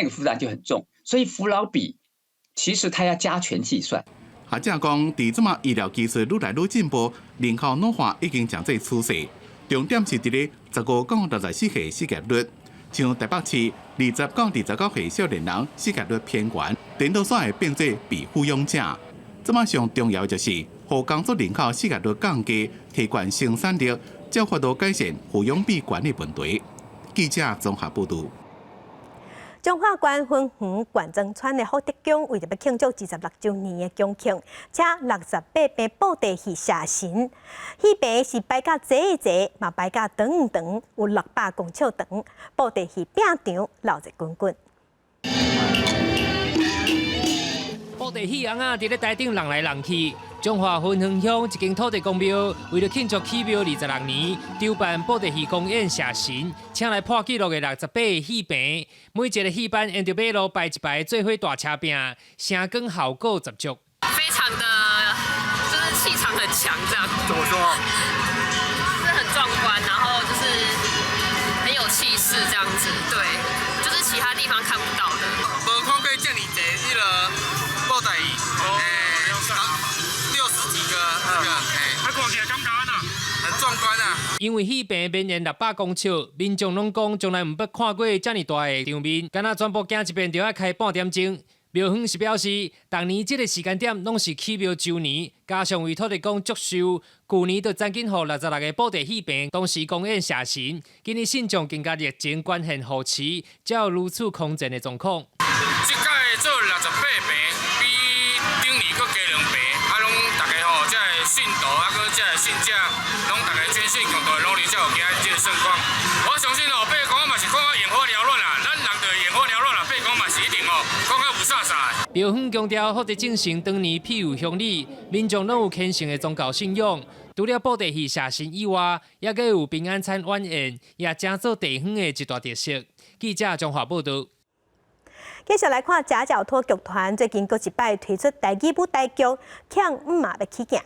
负担就很重，所以扶老比其实他要加权计算。学者讲，伫即马医疗技术愈来愈进步，人口老化已经成做趋势。重点是伫咧15到64岁失业率，像台北市20到29岁少年人失业率偏悬，顶多煞会变做被抚养者。即马上重要就是，互工作人口失业率降低，提高生产力，才有法度改善抚养比管理问题。记者综合报道。彰化县分园县庄村的福德宫为着要庆祝26周年的恭庆，请68柄布袋戏写神。戏柄是摆甲坐坐，嘛摆甲长长，有600公尺长。布袋戏饼场闹热滚滚。布袋戏翁仔伫咧台顶人来人去。彰化分园乡一间土地公庙，为了庆祝起庙26年，筹办布袋戏公演写神，请来破纪录的68个戏棚，每一个戏班沿着马路摆一排做伙大车饼，声光效果十足，非常的就是气场很强，这样。怎么说？就是很壮观，然后就是很有气势，这样子，对，就是其他地方看不到的。无看过这么多那个布袋戏。很壮观啊！因为戏棚绵延600公尺，民众拢讲从来唔捌看过这么大的场面，敢若全部行一遍就要开半点钟。庙方是表示，逐年这个时间点拢是起庙周年，加上为土地公祝寿，去年就曾经予66个布袋戏棚同时公演写神，今年信众更加热情捐献护持，才有如此空前的状况。这届做68棚，比顶年佫加2倍，拢大家这个信徒这个信者，拢大家捐献共同的努力，才有今仔这个盛况。我相信八公嘛是看到眼花缭乱啦，咱人就眼花缭乱啦，八公嘛是一定看到有煞煞。庙方强调，福德正神当年庇佑乡里，民众拢有虔诚的宗教信仰。除了布袋戏写神以外，也阁有平安餐晚宴，也正做地方的一大特色。记者综合报道。继续来看夹脚拖剧团最近佫一摆推出台语舞台剧《强嘛要起行》，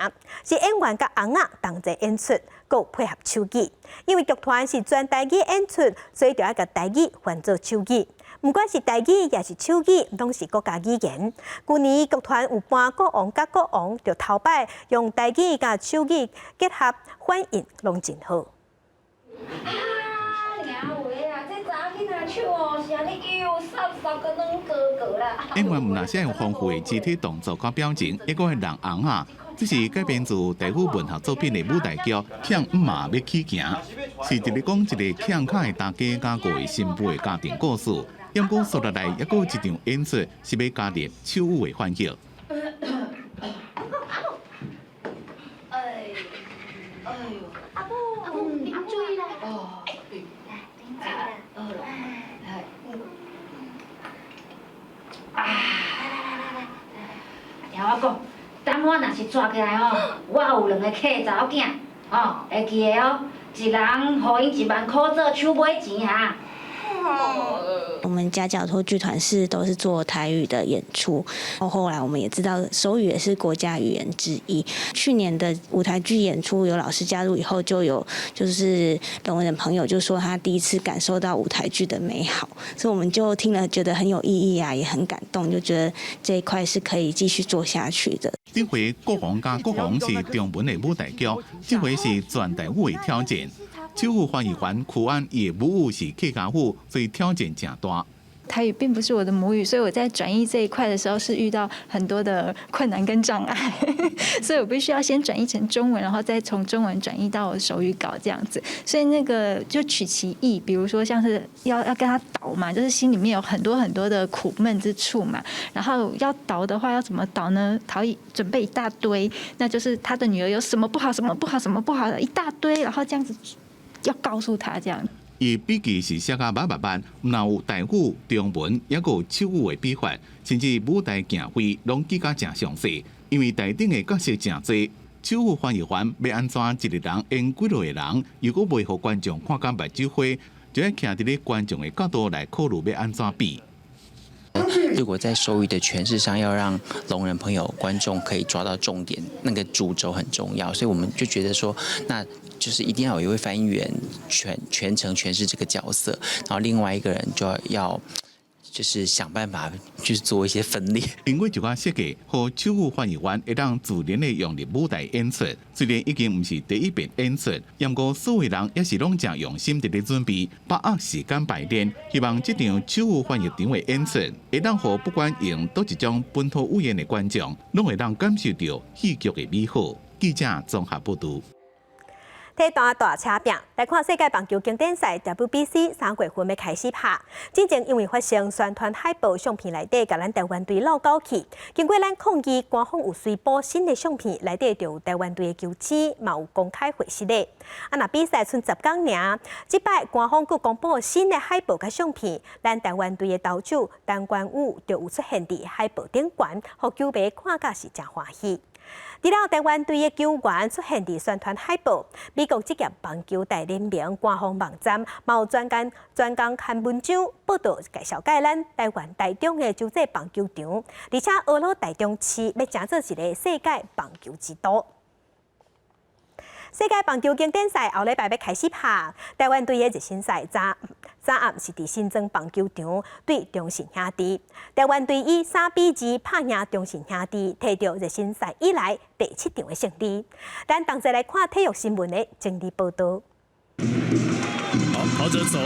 是演员甲翁仔同齐演出，佫有配合手语。因为剧团是全台语演出，所以就要甲台语换做手语。不管是台语也是手语，拢是国家语言。去年剧团有搬国王甲国王，就头摆用台语甲手语结合，反应拢真好。演员唔那些有丰富的肢体动作甲表情，一个会让翁仔这是改编自台语文学作品的舞台剧《向马要起行》，是伫咧讲一个欠卡的大家加过的新妇的家庭故事。不过，说落来还有一场演出是要加入手舞的欢喜。听我讲，等我若是抓起来吼，我有2个客查某囝，吼，会记的哦，一人互因1万块做手买钱哈。我们夹角托剧团都是做台语的演出，后来我们也知道手语也是国家语言之一。去年的舞台剧演出有老师加入以后，就是聋人的朋友就说他第一次感受到舞台剧的美好，所以我们就听了觉得很有意义啊，也很感动，就觉得这一块是可以继续做下去的。这回国防加国防是中文的舞台剧，这回是全台语的挑战。手舞翻译员曲安伊的母语是客家语，所以挑战真大。台语并不是我的母语，所以我在转译这一块的时候是遇到很多的困难跟障碍，所以我必须要先转译成中文，然后再从中文转译到我手语稿这样子。所以那个就取其意，比如说像是要跟他导嘛，就是心里面有很多很多的苦闷之处嘛。然后要导的话要怎么导呢？准备一大堆，那就是他的女儿有什么不好，什么不好，什么不好的一大堆，然后这样子要告诉他这样。伊笔记是写甲密版，毋但有台语、中文，也有手语的笔法，甚至舞台行位拢记甲真详细。因为台顶的角色真多，手语翻译员要安怎一个人演几落个人，如果袂互观众看甲目睭花，就要徛伫咧观众的角度来考虑要安怎比。如果在手语的诠释上，要让聋人朋友、观众可以抓到重点，那个主轴很重要，所以我们就觉得说，那就是一定要有一位翻译员全程诠释这个角色，然后另外一个人就要就是想办法去做一些分裂。另外一个设计，和手语翻译员会当自然的用入舞台演出。虽然已经唔是第一遍演出，不过所有人也是拢真用心伫咧准备，把握时间排练。希望这场手语翻译场的演出，会当和不管用倒一种本土语言的观众，拢会当感受到戏剧的美好。记者综合报道。体单大车拼来看世界棒球经典赛 WBC 3月份要开始拍，之前因为发生宣传海报相片内底，甲咱台湾队闹交去。经过咱抗议，官方有随补新的相片，内底就有台湾队的球星，嘛有公开会实的。若比赛剩10天尔，即摆官方佫公布新的海报甲相片，咱台湾队的投手陈冠宇就有出现伫海报顶悬，互球迷看甲是真欢喜。除了台湾队的球员出现伫宣传海报，美国职业棒球大联盟官方网站嘛有专工刊文章报道介绍咱台湾台中的洲际棒球场，而且俄罗台中市要成做一个世界棒球之都。世界棒球经典赛后礼拜要开始拍，台湾队的热身赛早暗是伫新庄棒球场对中信兄弟，台湾队以3-2拍赢中信兄弟，摕到热身赛以来第7场的胜利。咱同齐来看体育新闻的整理报道。好，跑者走，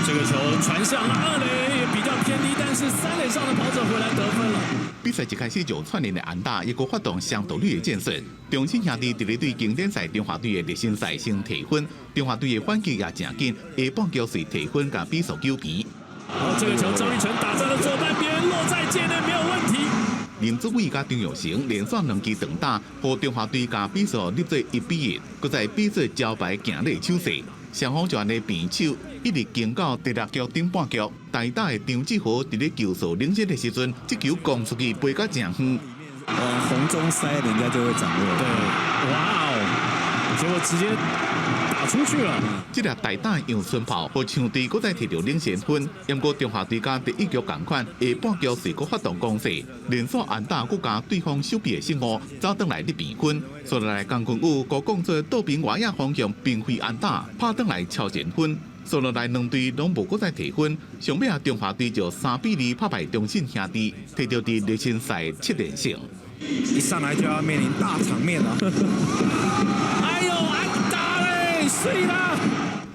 这个球传向2垒，比较偏低，但是3垒上的跑者回来得分了。比赛一开始就串联的安打，一个发动相斗率的建设。中信兄弟伫咧对经典赛中华队的热身赛先提分，中华队的反击也真紧，下半局是提分甲比数9比。好，这个球周立成打在了左半边，落在界内没有问题。林志伟甲张玉成连续2支长打，和中华队甲比数立做1比1，搁在比赛招牌行内手势。双方就安尼平手，一直经到第6局顶半局，台打的张志豪伫咧球数领先的时阵，这球攻出去飞到正远。往红中塞，人家就会掌握。对，哇哦！结果直接打出去了。这粒台打用春炮，和场地搁再摕到领先分。不过中华队甲第1局同款，下半局是搁发动攻势，连续安打搁加对方手臂的失误，走转来的比分。所来江坤宇搁讲做倒边外野方向并非安打，拍转来超前分。所落来2队拢无搁再提分，上尾中华队就3比2拍败中信兄弟，摕到伫热身赛7连胜。一上来就要面临大场面了。哎呦，安打嘞，碎啦！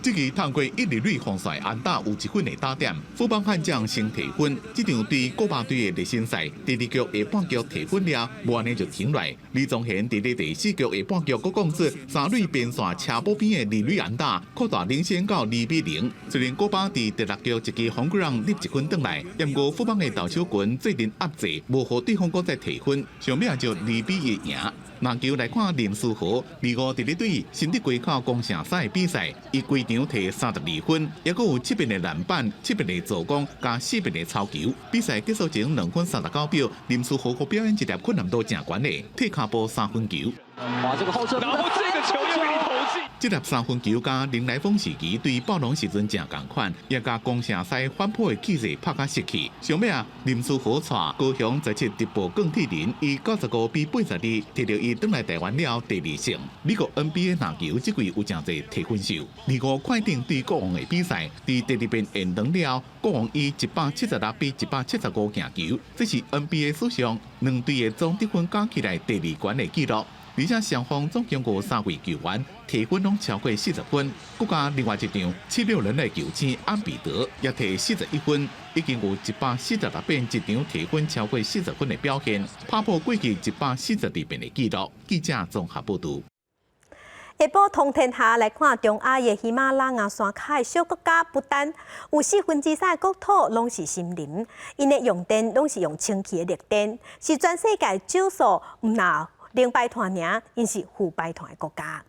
这期通过一利防晒安打有1分的打点，富邦悍将先提分。这场对国巴队的热身赛，第2局下半局提分了，无安尼就停落。李宗贤伫咧第4局下半局佫讲出3垒边线车波边的2垒安打，扩大领先到2-0。虽然国巴伫第6局一记红骨让立1分转来，不过富邦的投手群最近压制，无互对方佫再提分，上尾也就2-1赢。篮球来看林书豪，25伫咧对新竹龟口攻城赛比赛，伊规场摕32分，也佫有7遍的篮板、7遍的助攻，加4遍的抄球。比赛结束前2分39秒，林书豪佫表演一粒困难度正悬的踢卡波3分球。哇，这个后撤，然后这个球又被你投进。这粒3分球加林来峰时期对暴龙时阵正同款，也甲攻城赛反扑的气势拍甲失去。上尾啊，林书豪带高雄17直播更替人，以95比82摕到伊转来台湾了第2胜。美国 NBA 篮球这季有真侪提分秀，25快艇对国王的比赛，伫第2遍延长了，国王以176比175赢球，这是 NBA 史上2队的总得分加起来第2高的纪录。而且双方总共53位球员提分拢超过40分，佮加另外一场76人的球星安比德也提41分，已经有146遍一场提分超过40分的表现，打破过去142遍的纪录。记者综合报道。下晡通天下来看中亚的喜马拉雅山脚的小国家不丹，有3%国土拢是森林，因的用电拢是用氢气的热电，是全世界少数唔拿零排团尔，因是负排团的国家。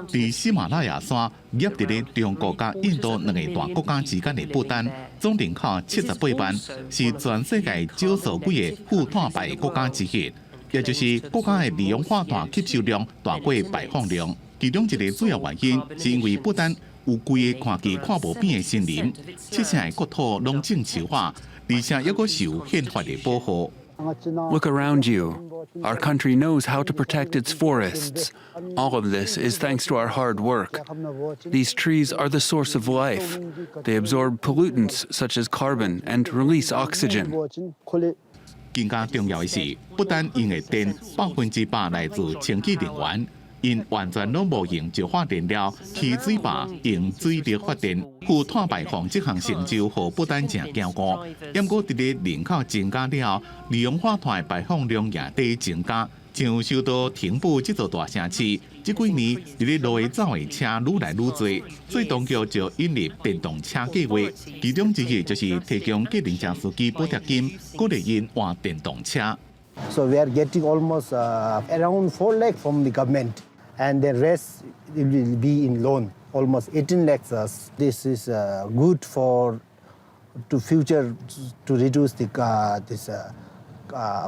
伫喜马拉雅山夹伫咧中国甲印度2个大国家之间的不丹，总人口78万，是全世界少数几个负碳排国家之一，也就是国家的二氧化碳吸收量大过排放量。其中一个主要原因是因为不丹有规个看起看无边的森林，7成的国土拢种树化，而且抑阁受宪法的保护。Look around you. Our country knows how to protect its forests. All of this is thanks to our hard work. These trees are the source of life. They absorb pollutants such as carbon and release oxygen. 更加重要的是，不但用的电100%来自氢气能源，因完全拢无用石化燃料、汽水坝用水力发电，负碳排放这项成就，互不但正骄傲。不过，伫咧人口增加了，二氧化碳排放量也在增加。像首都停步这座大城市，这几年伫咧路下走的车愈来愈多，所以当局就引入电动车计划，其中之一就是提供计程车司机补贴金，鼓励因换电动车。So we are getting almost around 4 lakh from the government. And the rest will be in loan, almost 18 lakhs. This is good for to future to reduce the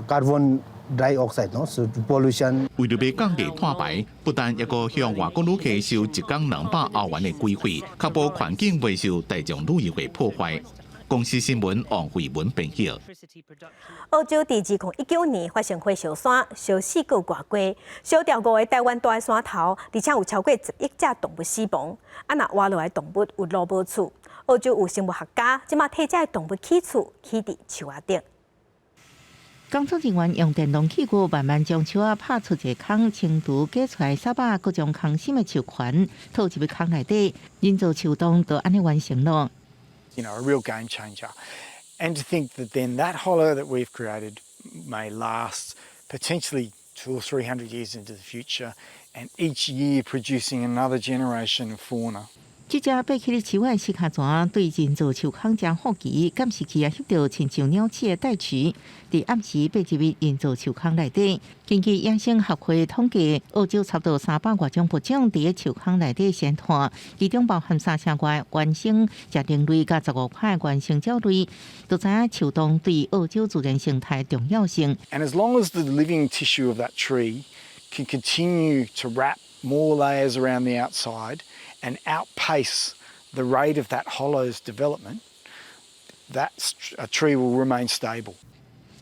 carbon dioxide, no, so pollution. 为了要降低碳排，不但一个向外国旅客收1天200欧元的规费，确保环境未受大众旅游的破坏。公司新闻王慧文编译。澳洲伫2019年发生火烧山，烧死个外国，烧掉5个台湾大山头，而且有超过11只动物死亡。啊，若活落来动物有路无厝，澳洲有生物学家即马替这些动物起厝，起伫树仔顶。工作人员用电动器具慢慢将树仔拍出一个孔，清除挤出来沙把，佮将空心的树环套入去孔内底，人造树洞就安尼完成了。A real game changer. And to think that then that hollow that we've created may last potentially 200 or 300 years into the future, and each year producing another generation of fauna. 这只爬起的树的石卡泉对人造树孔真好奇，监视器也翕到亲像鸟鼠的带翅，伫暗时爬入去人造树孔内底。根据野生学会统计，澳洲差不多300多种物种伫咧树孔内底生活，其中包含30外原生食灵类甲15派原生鸟类。都知影树洞对澳洲自然生态重要性。And as long as the living tissue of that tree can continue to wrap more layers around the outside and outpace the rate of that hollow's development, that tree will remain stable.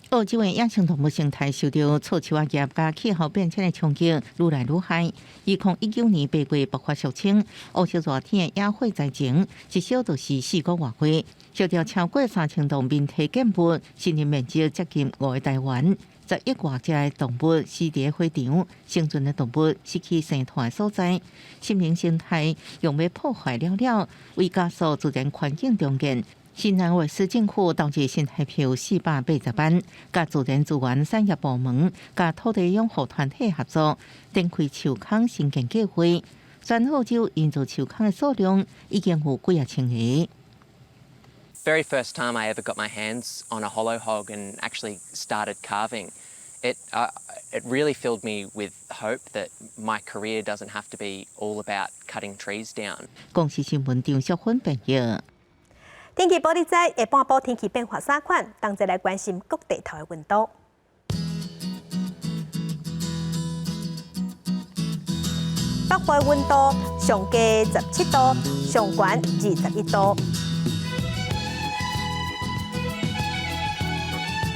澳洲的野生动物生态受到臭树仔业甲气候变迁的冲击，愈来愈害。2019年8月爆发俗称澳洲热天的野火灾情，至少就是4个外月，烧掉超过3000栋民体建物，森林面积接近5个台湾。11外只的动物死伫火场，生存的动物失去生态所在，森林生态用要破坏了，为加速自然环境重建。新南威尔斯政府投资生态票480万，甲自然资源产业部门、甲土地养护团体合作，展开树坑新建计划。全澳洲营造树坑的数量已经有几啊千个。Very first time I ever got my hands on a hollow hog and actually started carving, it really filled me with hope that my career doesn't have to be all about cutting trees down. 公司新闻张淑芬编译。天气报你知，下半部天气变化三款，同齐来关心各地头的温度。北部的温度上低17度，上悬21度；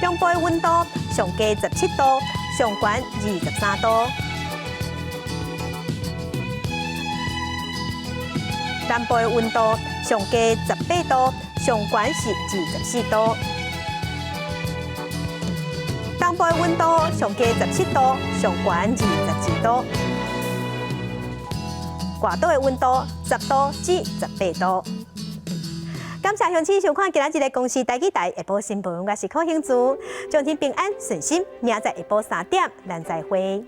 中部的温度上低17度，上悬23度；南部的温度上低18度，上悬是24度；东部的温度上低17度，上悬22度。外岛的温度10度至18度。感谢乡亲收看今仔日的公视台语台下晡新闻，我是柯兴珠，祝您平安顺心，明仔载下晡3点，咱再会。